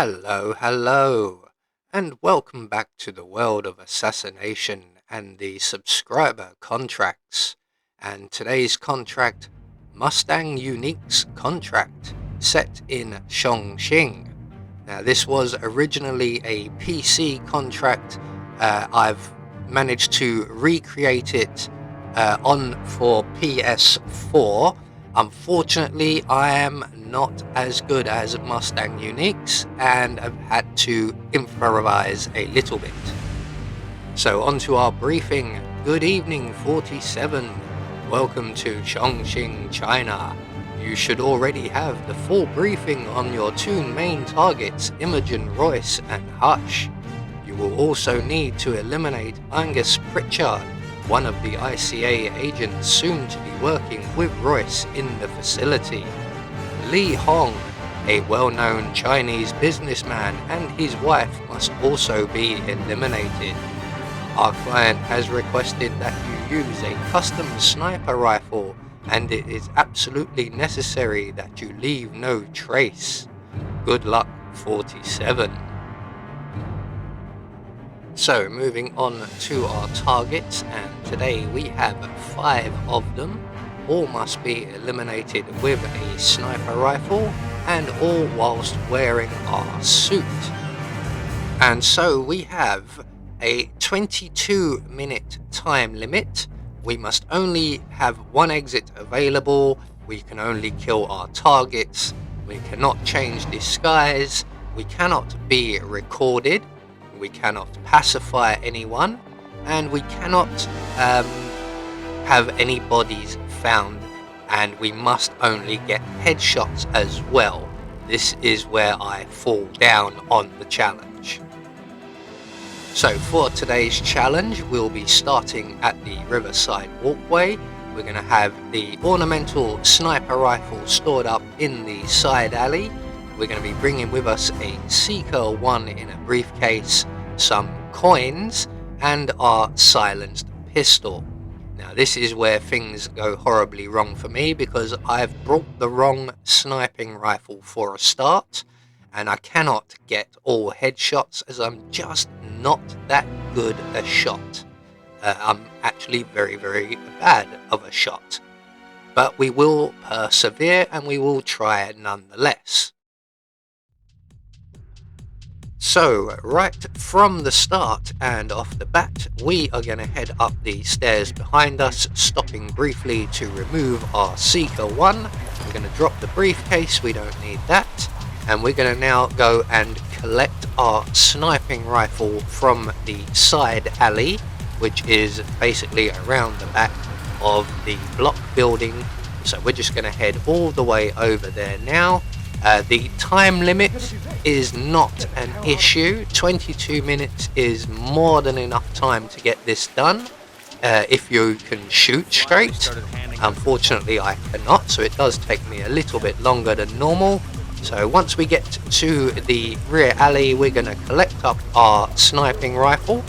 Hello, and welcome back to the world of assassination and the subscriber contracts. And today's contract, Mustang Uniquez contract, set in Chongqing. Now, this was originally a PC contract. I've managed to recreate it on for PS4. Unfortunately, I am not as good as Mustang Uniquez and I've had to improvise a little bit. So on to our briefing. Good evening 47. Welcome to Chongqing, China. You should already have the full briefing on your two main targets, Imogen Royce and Hush. You will also need to eliminate Angus Pritchard, one of the ICA agents soon to be working with Royce in the facility. Li Hong, a well-known Chinese businessman, and his wife must also be eliminated. Our client has requested that you use a custom sniper rifle, and it is absolutely necessary that you leave no trace. Good luck, 47. So moving on to our targets, and today we have 5 of them. All must be eliminated with a sniper rifle, and all whilst wearing our suit. And so we have a 22-minute time limit. We must only have one exit available. We can only kill our targets. We cannot change disguise. We cannot be recorded. We cannot pacify anyone, and we cannot have any bodies found, and we must only get headshots as well. This is where I fall down on the challenge. So for today's challenge, we'll be starting at the Riverside Walkway. We're going to have the ornamental sniper rifle stored up in the side alley. We're going to be bringing with us a Seeker 1 in a briefcase, some coins, and our silenced pistol. Now this is where things go horribly wrong for me, because I've brought the wrong sniping rifle for a start, and I cannot get all headshots as I'm just not that good a shot. I'm actually very bad of a shot, but we will persevere and we will try it nonetheless. So right from the start and off the bat, we are going to head up the stairs behind us, stopping briefly to remove our Seeker 1. We're going to drop the briefcase, we don't need that, and we're going to now go and collect our sniping rifle from the side alley, which is basically around the back of the block building. So we're just going to head all the way over there now. The time limit is not an issue. 22 minutes is more than enough time to get this done if you can shoot straight. Unfortunately I cannot, so it does take me a little bit longer than normal. So once we get to the rear alley, we're going to collect up our sniping rifle,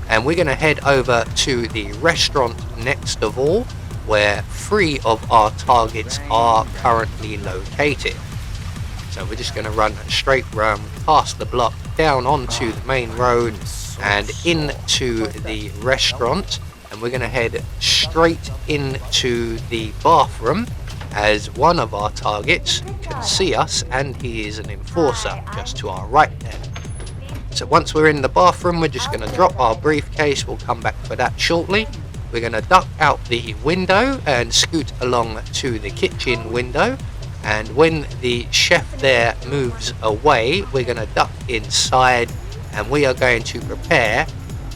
and we're going to head over to the restaurant next of all, where 3 of our targets are currently located. So we're just going to run straight round past the block, down onto the main road and into the restaurant, and we're going to head straight into the bathroom, as one of our targets can see us and he is an enforcer just to our right there. So once we're in the bathroom, we're just going to drop our briefcase. We'll come back for that shortly. We're going to duck out the window and scoot along to the kitchen window. And when the chef there moves away, we're going to duck inside and we are going to prepare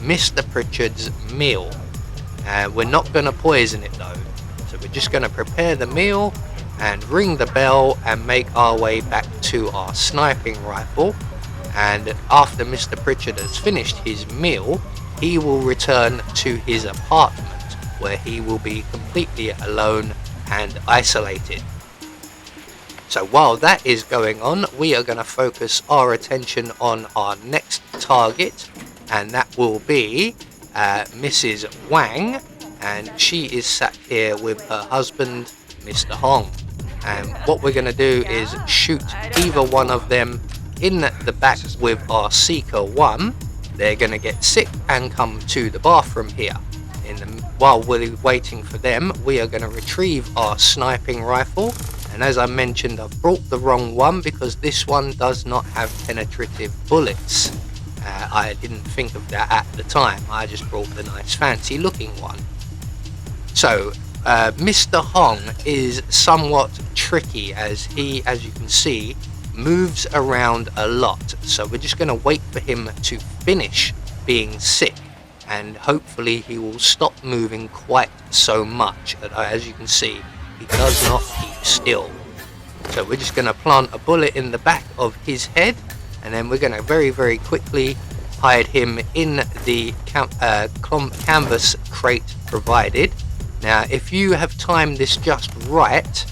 Mr. Pritchard's meal. We're not going to poison it though. So we're just going to prepare the meal and ring the bell and make our way back to our sniping rifle. And after Mr. Pritchard has finished his meal, he will return to his apartment, where he will be completely alone and isolated. So while that is going on, we are going to focus our attention on our next target, and that will be Mrs. Wang, and she is sat here with her husband, Mr. Hong. And what we're going to do is shoot either one of them in the back with our Seeker 1, they're going to get sick and come to the bathroom here. While we're waiting for them, we are going to retrieve our sniping rifle. And as I mentioned, I've brought the wrong one because this one does not have penetrative bullets. I didn't think of that at the time. I just brought the nice fancy looking one. So Mr. Hong is somewhat tricky as he, as you can see, moves around a lot. So we're just going to wait for him to finish being sick, and hopefully he will stop moving quite so much. As you can see, he does not keep still. So we're just going to plant a bullet in the back of his head, and then we're going to very quickly hide him in the canvas crate provided. Now if you have timed this just right,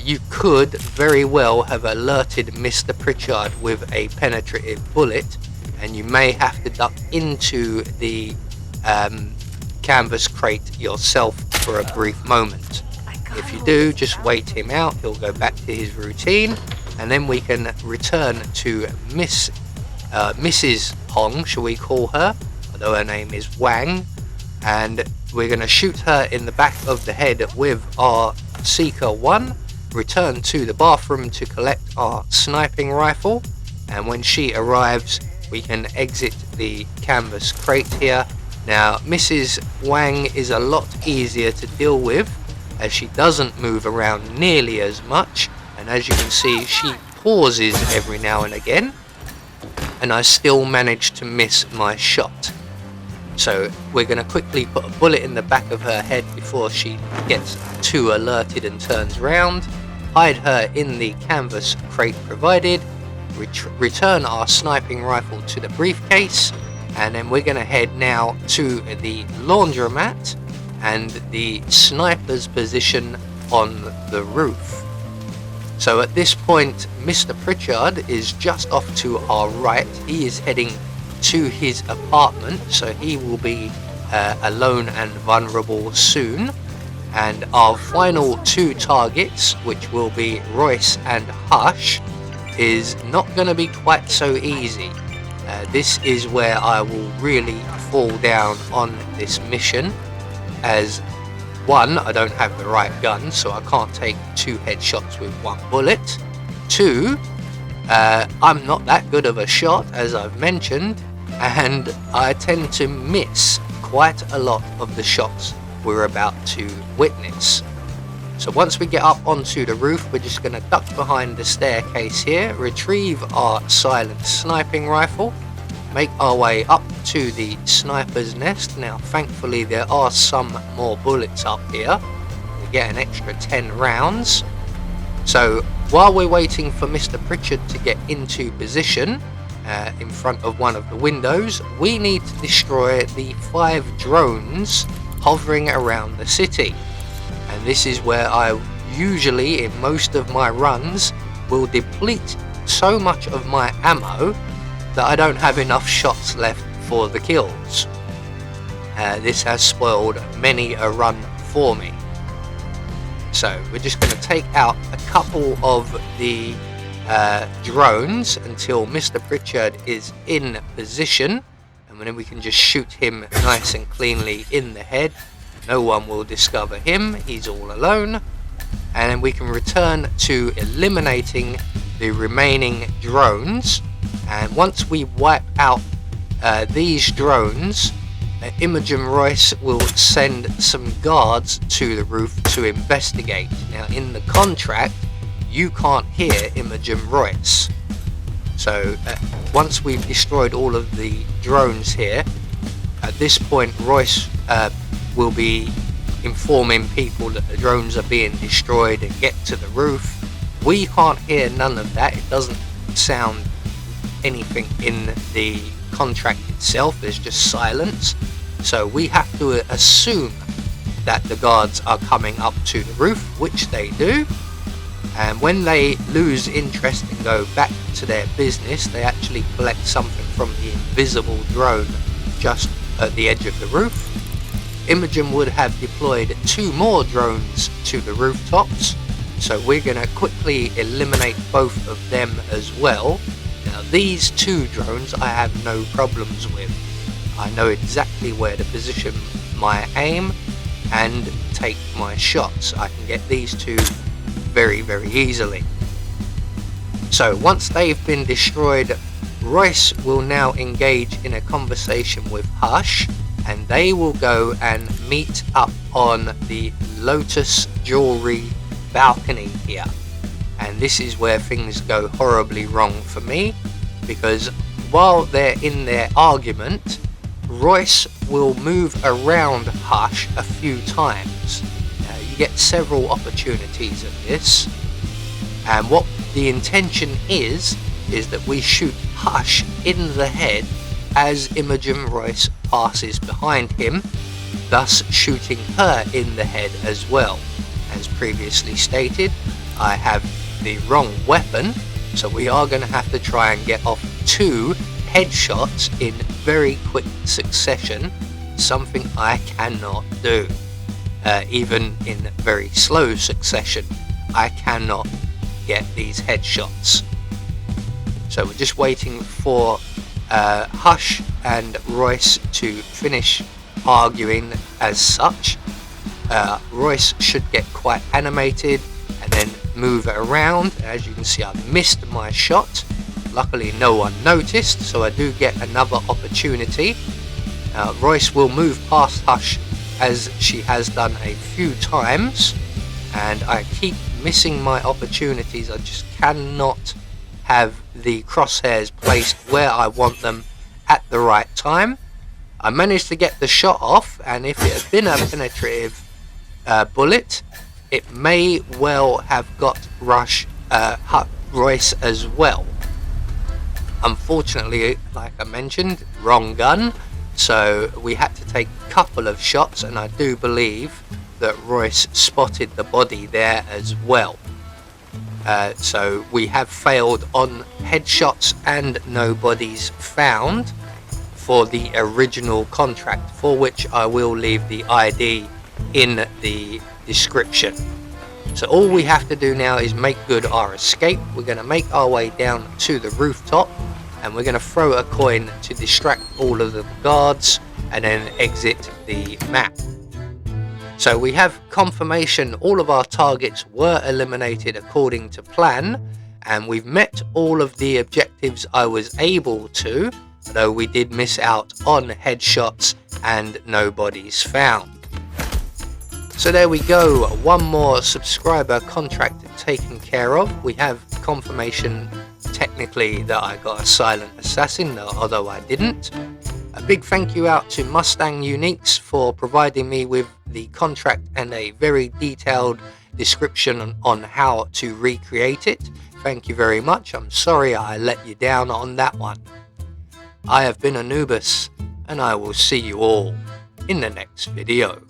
you could very well have alerted Mr. Pritchard with a penetrative bullet, and you may have to duck into the canvas crate yourself for a brief moment. If you do, just wait him out. He'll go back to his routine, and then we can return to Mrs. Hong, shall we call her, although her name is Wang, and we're going to shoot her in the back of the head with our Seeker 1, return to the bathroom to collect our sniping rifle, and when she arrives we can exit the canvas crate here. Now Mrs. Wang is a lot easier to deal with as she doesn't move around nearly as much, and as you can see she pauses every now and again, and I still manage to miss my shot. So we're going to quickly put a bullet in the back of her head before she gets too alerted and turns round, hide her in the canvas crate provided, return our sniping rifle to the briefcase, and then we're going to head now to the laundromat and the sniper's position on the roof. So at this point Mr. Pritchard is just off to our right. He is heading to his apartment, so he will be alone and vulnerable soon, and our final two targets, which will be Royce and Hush, is not going to be quite so easy. This is where I will really fall down on this mission, as one, I don't have the right gun, so I can't take two headshots with one bullet. Two, I'm not that good of a shot, as I've mentioned, and I tend to miss quite a lot of the shots we're about to witness. So once we get up onto the roof, we're just going to duck behind the staircase here, retrieve our silent sniping rifle, make our way up to the sniper's nest. Now thankfully there are some more bullets up here. We get an extra 10 rounds. So while we're waiting for Mr. Pritchard to get into position in front of one of the windows, we need to destroy the 5 drones hovering around the city. And this is where I usually, in most of my runs, will deplete so much of my ammo that I don't have enough shots left for the kills. This has spoiled many a run for me. So we're just going to take out a couple of the drones until Mr. Pritchard is in position, and then we can just shoot him nice and cleanly in the head. No one will discover him, he's all alone, and then we can return to eliminating the remaining drones. And once we wipe out these drones, Imogen Royce will send some guards to the roof to investigate. Now in the contract you can't hear Imogen Royce, so once we've destroyed all of the drones here, at this point Royce will be informing people that the drones are being destroyed and get to the roof. We can't hear none of that. It doesn't sound anything in the contract itself, there's just silence. So we have to assume that the guards are coming up to the roof, which they do, and when they lose interest and go back to their business, they actually collect something from the invisible drone just at the edge of the roof. Imogen would have deployed 2 more drones to the rooftops, So we're going to quickly eliminate both of them as well. Now these two drones I have no problems with. I know exactly where to position my aim and take my shots. I can get these two very easily. So once they've been destroyed, Royce will now engage in a conversation with Hush, and they will go and meet up on the Lotus Jewelry balcony here. And this is where things go horribly wrong for me, because while they're in their argument, Royce will move around Hush a few times. You get several opportunities of this, and what the intention is that we shoot Hush in the head as Imogen Royce passes behind him, thus shooting her in the head as well. As previously stated, I have the wrong weapon, so we are going to have to try and get off 2 headshots in very quick succession, something I cannot do. Even in very slow succession, I cannot get these headshots. So we're just waiting for Hush and Royce to finish arguing as such. Royce should get quite animated and then move around. As you can see, I missed my shot. Luckily no one noticed, so I do get another opportunity. Royce will move past Hush as she has done a few times, and I keep missing my opportunities. I just cannot have the crosshairs placed where I want them at the right time. I managed to get the shot off, and if it had been a penetrative bullet, it may well have got Royce as well. Unfortunately, like I mentioned, wrong gun, so we had to take a couple of shots, and I do believe that Royce spotted the body there as well. So we have failed on headshots and no bodies found for the original contract, for which I will leave the ID in the description. So all we have to do now is make good our escape. We're going to make our way down to the rooftop, and we're going to throw a coin to distract all of the guards and then exit the map. So we have confirmation all of our targets were eliminated according to plan, and we've met all of the objectives I was able to, though we did miss out on headshots and no bodies found. So there we go, one more subscriber contract taken care of. We have confirmation technically that I got a silent assassin, although I didn't. A big thank you out to Mustang Uniquez for providing me with the contract and a very detailed description on how to recreate it. Thank you very much. I'm sorry I let you down on that one. I have been Anubis, and I will see you all in the next video.